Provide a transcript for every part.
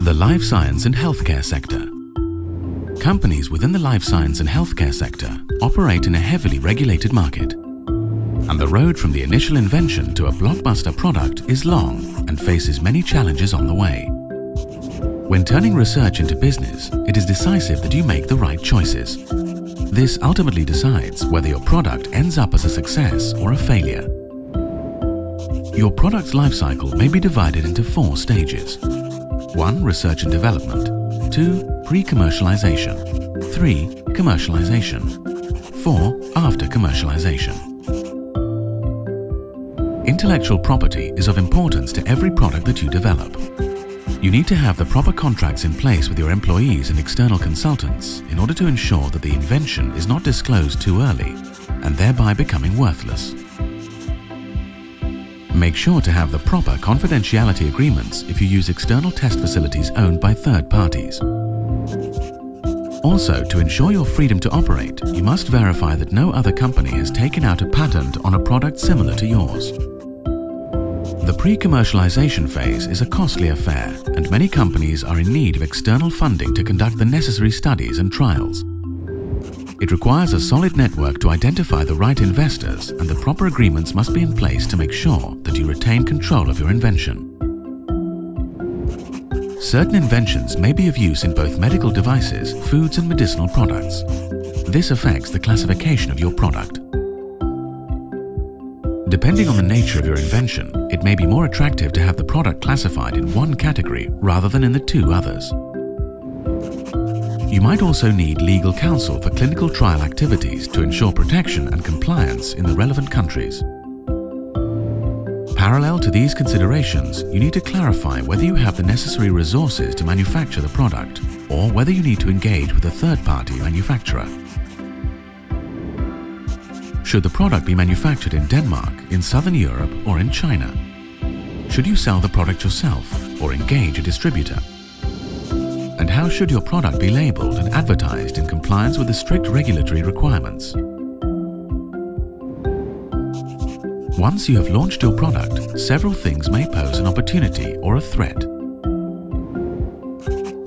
The life science and healthcare sector. Companies within the life science and healthcare sector operate in a heavily regulated market. And the road from the initial invention to a blockbuster product is long and faces many challenges on the way. When turning research into business, it is decisive that you make the right choices. This ultimately decides whether your product ends up as a success or a failure. Your product's life cycle may be divided into 4 stages. 1. Research and development. 2. Pre-commercialization. 3. Commercialization. 4. After commercialization. Intellectual property is of importance to every product that you develop. You need to have the proper contracts in place with your employees and external consultants in order to ensure that the invention is not disclosed too early and thereby becoming worthless. Make sure to have the proper confidentiality agreements if you use external test facilities owned by third parties. Also, to ensure your freedom to operate, you must verify that no other company has taken out a patent on a product similar to yours. The pre-commercialization phase is a costly affair, and many companies are in need of external funding to conduct the necessary studies and trials. It requires a solid network to identify the right investors, and the proper agreements must be in place to make sure that you retain control of your invention. Certain inventions may be of use in both medical devices, foods and medicinal products. This affects the classification of your product. Depending on the nature of your invention, it may be more attractive to have the product classified in one category rather than in the 2 others. You might also need legal counsel for clinical trial activities to ensure protection and compliance in the relevant countries. Parallel to these considerations, you need to clarify whether you have the necessary resources to manufacture the product or whether you need to engage with a third-party manufacturer. Should the product be manufactured in Denmark, in Southern Europe or in China? Should you sell the product yourself or engage a distributor? And how should your product be labeled and advertised in compliance with the strict regulatory requirements? Once you have launched your product, several things may pose an opportunity or a threat.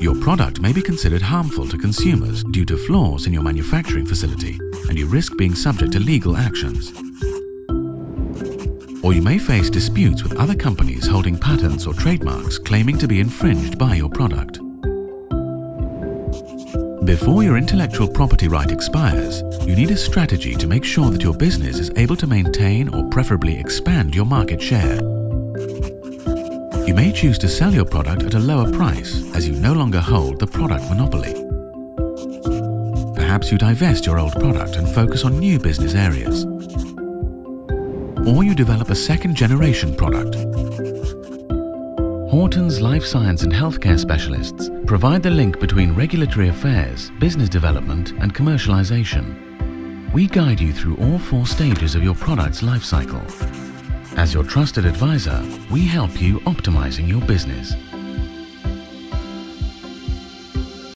Your product may be considered harmful to consumers due to flaws in your manufacturing facility, and you risk being subject to legal actions. Or you may face disputes with other companies holding patents or trademarks claiming to be infringed by your product. Before your intellectual property right expires, you need a strategy to make sure that your business is able to maintain or preferably expand your market share. You may choose to sell your product at a lower price as you no longer hold the product monopoly. Perhaps you divest your old product and focus on new business areas. Or you develop a second-generation product. Horten's life science and healthcare specialists provide the link between regulatory affairs, business development and commercialization. We guide you through all 4 stages of your product's life cycle. As your trusted advisor, we help you optimizing your business.